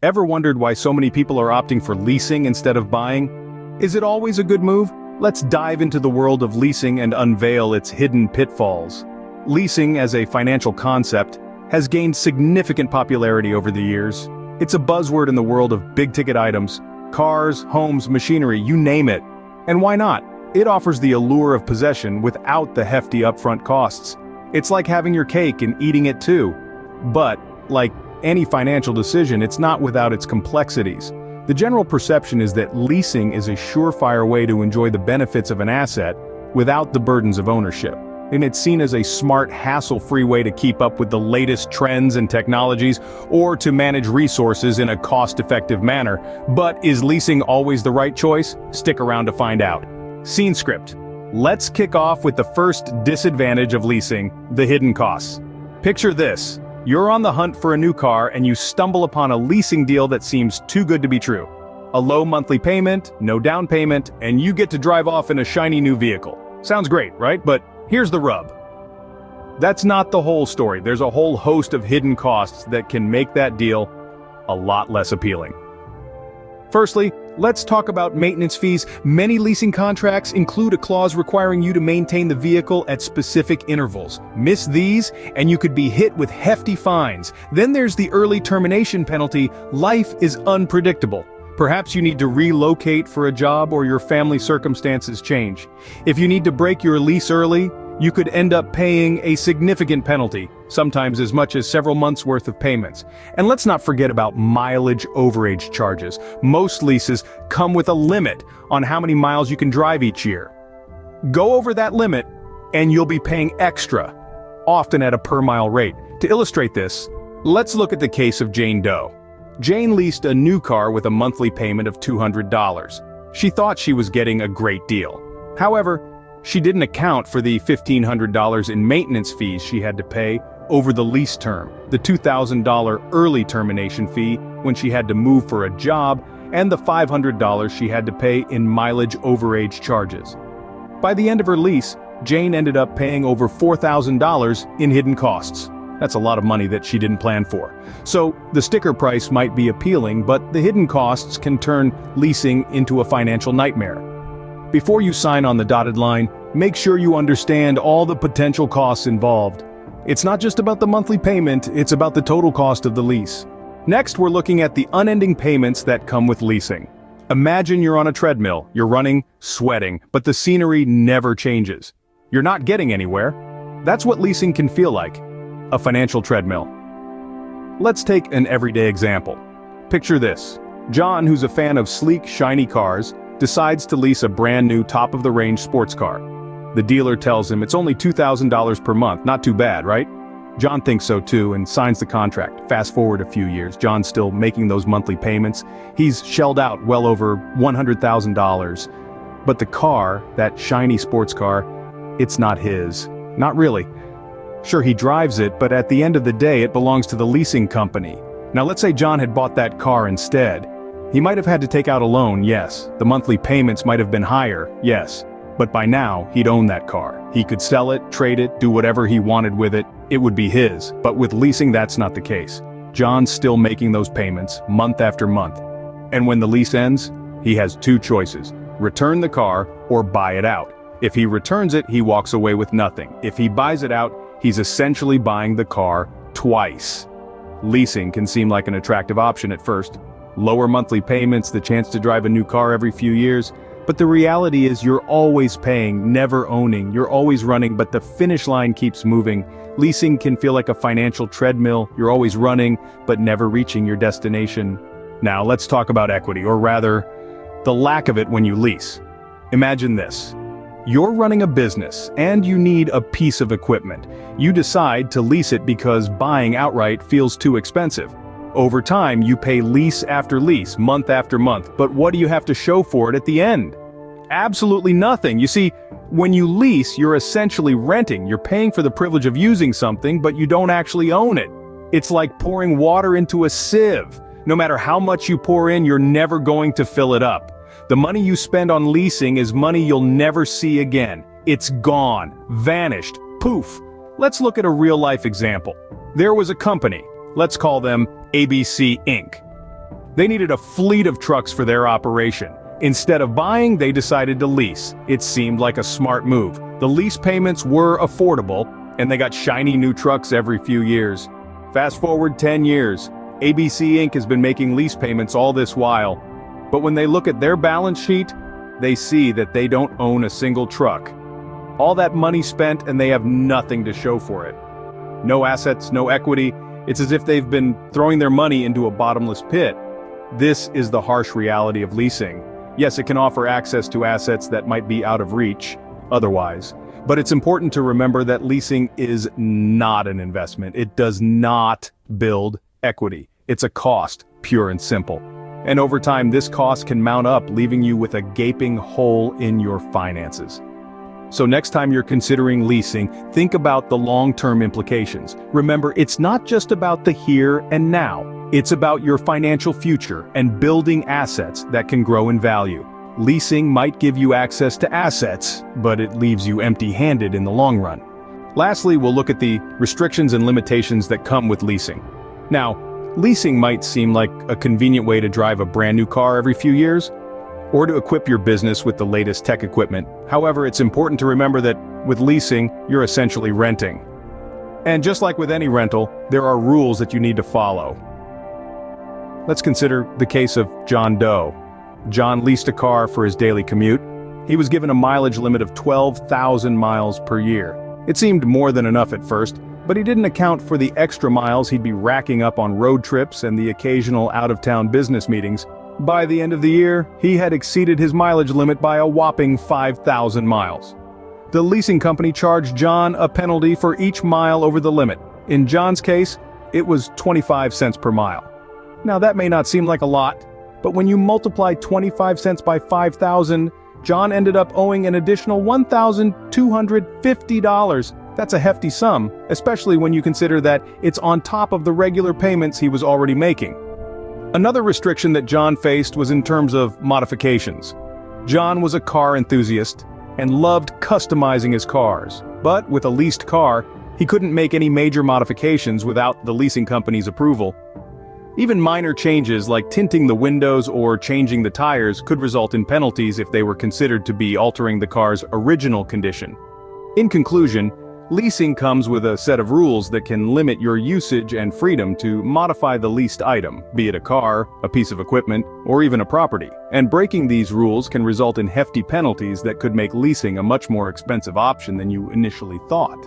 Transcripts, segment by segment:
Ever wondered why so many people are opting for leasing instead of buying? Is it always a good move? Let's dive into the world of leasing and unveil its hidden pitfalls. Leasing as a financial concept has gained significant popularity over the years. It's a buzzword in the world of big-ticket items, cars, homes, machinery, you name it. And why not? It offers the allure of possession without the hefty upfront costs. It's like having your cake and eating it too. But, like any financial decision, it's not without its complexities. The general perception is that leasing is a surefire way to enjoy the benefits of an asset without the burdens of ownership. And it's seen as a smart, hassle-free way to keep up with the latest trends and technologies, or to manage resources in a cost-effective manner. But is leasing always the right choice? Stick around to find out. Scene script. Let's kick off with the first disadvantage of leasing, the hidden costs. Picture this. You're on the hunt for a new car and you stumble upon a leasing deal that seems too good to be true. A low monthly payment, no down payment, and you get to drive off in a shiny new vehicle. Sounds great, right? But here's the rub. That's not the whole story. There's a whole host of hidden costs that can make that deal a lot less appealing. Firstly, let's talk about maintenance fees. Many leasing contracts include a clause requiring you to maintain the vehicle at specific intervals. Miss these, and you could be hit with hefty fines. Then there's the early termination penalty. Life is unpredictable. Perhaps you need to relocate for a job or your family circumstances change. If you need to break your lease early, you could end up paying a significant penalty, sometimes as much as several months' worth of payments. And let's not forget about mileage overage charges. Most leases come with a limit on how many miles you can drive each year. Go over that limit, and you'll be paying extra, often at a per-mile rate. To illustrate this, let's look at the case of Jane Doe. Jane leased a new car with a monthly payment of $200. She thought she was getting a great deal. However, she didn't account for the $1,500 in maintenance fees she had to pay over the lease term, the $2,000 early termination fee when she had to move for a job, and the $500 she had to pay in mileage overage charges. By the end of her lease, Jane ended up paying over $4,000 in hidden costs. That's a lot of money that she didn't plan for. So, the sticker price might be appealing, but the hidden costs can turn leasing into a financial nightmare. Before you sign on the dotted line, make sure you understand all the potential costs involved. It's not just about the monthly payment, it's about the total cost of the lease. Next, we're looking at the unending payments that come with leasing. Imagine you're on a treadmill, you're running, sweating, but the scenery never changes. You're not getting anywhere. That's what leasing can feel like, a financial treadmill. Let's take an everyday example. Picture this. John, who's a fan of sleek, shiny cars, decides to lease a brand new top-of-the-range sports car. The dealer tells him it's only $2,000 per month, not too bad, right? John thinks so too and signs the contract. Fast forward a few years, John's still making those monthly payments. He's shelled out well over $100,000. But the car, that shiny sports car, it's not his. Not really. Sure, he drives it, but at the end of the day, it belongs to the leasing company. Now let's say John had bought that car instead. He might have had to take out a loan, yes. The monthly payments might have been higher, yes. But by now, he'd own that car. He could sell it, trade it, do whatever he wanted with it. It would be his. But with leasing, that's not the case. John's still making those payments, month after month. And when the lease ends, he has two choices: return the car or buy it out. If he returns it, he walks away with nothing. If he buys it out, he's essentially buying the car twice. Leasing can seem like an attractive option at first. Lower monthly payments, the chance to drive a new car every few years. But the reality is you're always paying, never owning. You're always running, but the finish line keeps moving. Leasing can feel like a financial treadmill. You're always running, but never reaching your destination. Now let's talk about equity, or rather, the lack of it when you lease. Imagine this. You're running a business, and you need a piece of equipment. You decide to lease it because buying outright feels too expensive. Over time, you pay lease after lease, month after month, but what do you have to show for it at the end? Absolutely nothing. You see, when you lease, you're essentially renting. You're paying for the privilege of using something, but you don't actually own it. It's like pouring water into a sieve. No matter how much you pour in, you're never going to fill it up. The money you spend on leasing is money you'll never see again. It's gone, vanished, poof. Let's look at a real-life example. There was a company. Let's call them ABC Inc. They needed a fleet of trucks for their operation. Instead of buying, they decided to lease. It seemed like a smart move. The lease payments were affordable, and they got shiny new trucks every few years. Fast forward 10 years. ABC Inc. has been making lease payments all this while. But when they look at their balance sheet, they see that they don't own a single truck. All that money spent and they have nothing to show for it. No assets, no equity. It's as if they've been throwing their money into a bottomless pit. This is the harsh reality of leasing. Yes, it can offer access to assets that might be out of reach otherwise. But it's important to remember that leasing is not an investment. It does not build equity. It's a cost, pure and simple. And over time, this cost can mount up, leaving you with a gaping hole in your finances. So next time you're considering leasing, think about the long-term implications. Remember, it's not just about the here and now. It's about your financial future and building assets that can grow in value. Leasing might give you access to assets, but it leaves you empty-handed in the long run. Lastly, we'll look at the restrictions and limitations that come with leasing. Now, leasing might seem like a convenient way to drive a brand new car every few years, or to equip your business with the latest tech equipment. However, it's important to remember that with leasing, you're essentially renting. And just like with any rental, there are rules that you need to follow. Let's consider the case of John Doe. John leased a car for his daily commute. He was given a mileage limit of 12,000 miles per year. It seemed more than enough at first, but he didn't account for the extra miles he'd be racking up on road trips and the occasional out-of-town business meetings. By the end of the year, he had exceeded his mileage limit by a whopping 5,000 miles. The leasing company charged John a penalty for each mile over the limit. In John's case, it was 25 cents per mile. Now that may not seem like a lot, but when you multiply 25 cents by 5,000, John ended up owing an additional $1,250. That's a hefty sum, especially when you consider that it's on top of the regular payments he was already making. Another restriction that John faced was in terms of modifications. John was a car enthusiast and loved customizing his cars, but with a leased car, he couldn't make any major modifications without the leasing company's approval. Even minor changes like tinting the windows or changing the tires could result in penalties if they were considered to be altering the car's original condition. In conclusion, leasing comes with a set of rules that can limit your usage and freedom to modify the leased item, be it a car, a piece of equipment, or even a property. And breaking these rules can result in hefty penalties that could make leasing a much more expensive option than you initially thought.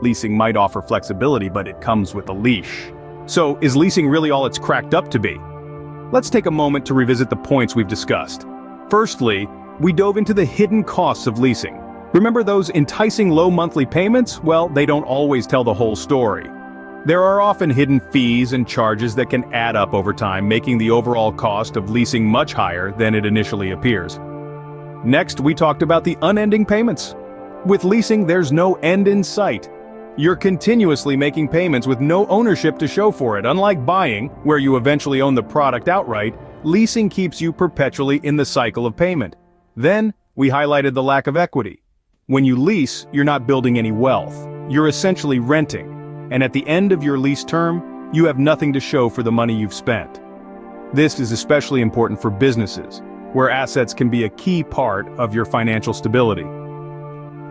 Leasing might offer flexibility, but it comes with a leash. So, is leasing really all it's cracked up to be? Let's take a moment to revisit the points we've discussed. Firstly, we dove into the hidden costs of leasing. Remember those enticing low monthly payments? Well, they don't always tell the whole story. There are often hidden fees and charges that can add up over time, making the overall cost of leasing much higher than it initially appears. Next, we talked about the unending payments. With leasing, there's no end in sight. You're continuously making payments with no ownership to show for it. Unlike buying, where you eventually own the product outright, leasing keeps you perpetually in the cycle of payment. Then, we highlighted the lack of equity. When you lease, you're not building any wealth. You're essentially renting. And at the end of your lease term, you have nothing to show for the money you've spent. This is especially important for businesses, where assets can be a key part of your financial stability.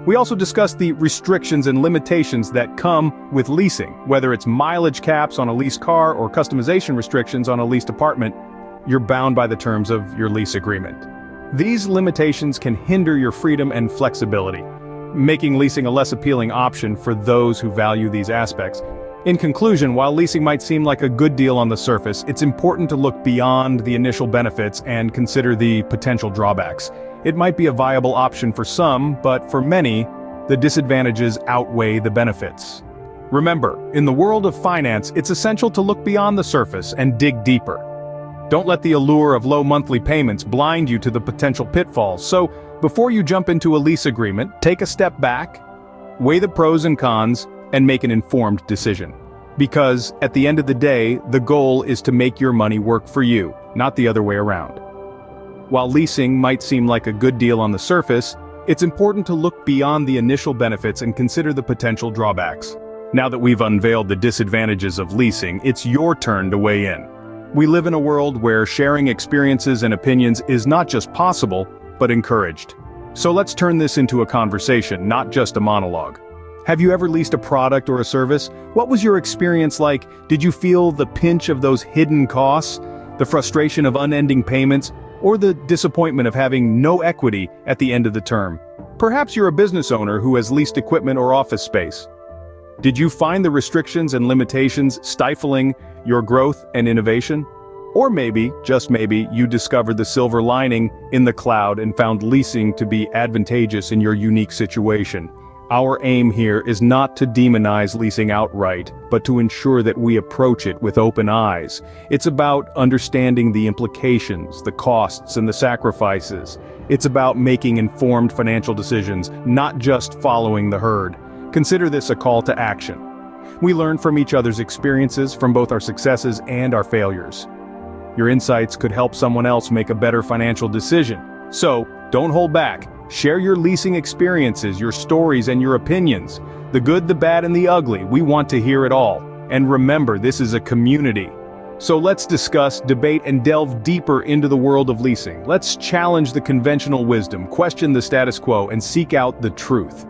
We also discussed the restrictions and limitations that come with leasing, whether it's mileage caps on a leased car or customization restrictions on a leased apartment. You're bound by the terms of your lease agreement. These limitations can hinder your freedom and flexibility, making leasing a less appealing option for those who value these aspects. In conclusion, while leasing might seem like a good deal on the surface, it's important to look beyond the initial benefits and consider the potential drawbacks. It might be a viable option for some, but for many, the disadvantages outweigh the benefits. Remember, in the world of finance, it's essential to look beyond the surface and dig deeper. Don't let the allure of low monthly payments blind you to the potential pitfalls. So, before you jump into a lease agreement, take a step back, weigh the pros and cons, and make an informed decision. Because, at the end of the day, the goal is to make your money work for you, not the other way around. While leasing might seem like a good deal on the surface, it's important to look beyond the initial benefits and consider the potential drawbacks. Now that we've unveiled the disadvantages of leasing, it's your turn to weigh in. We live in a world where sharing experiences and opinions is not just possible, but encouraged. So let's turn this into a conversation, not just a monologue. Have you ever leased a product or a service? What was your experience like? Did you feel the pinch of those hidden costs, the frustration of unending payments, or the disappointment of having no equity at the end of the term? Perhaps you're a business owner who has leased equipment or office space. Did you find the restrictions and limitations stifling your growth and innovation? Or maybe, just maybe, you discovered the silver lining in the cloud and found leasing to be advantageous in your unique situation. Our aim here is not to demonize leasing outright, but to ensure that we approach it with open eyes. It's about understanding the implications, the costs, and the sacrifices. It's about making informed financial decisions, not just following the herd. Consider this a call to action. We learn from each other's experiences, from both our successes and our failures. Your insights could help someone else make a better financial decision. So, don't hold back. Share your leasing experiences, your stories, and your opinions. The good, the bad, and the ugly. We want to hear it all. And remember, this is a community. So let's discuss, debate, and delve deeper into the world of leasing. Let's challenge the conventional wisdom, question the status quo, and seek out the truth.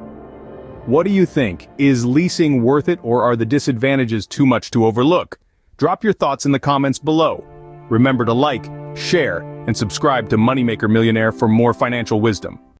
What do you think? Is leasing worth it, or are the disadvantages too much to overlook? Drop your thoughts in the comments below. Remember to like, share, and subscribe to Moneymaker Millionaire for more financial wisdom.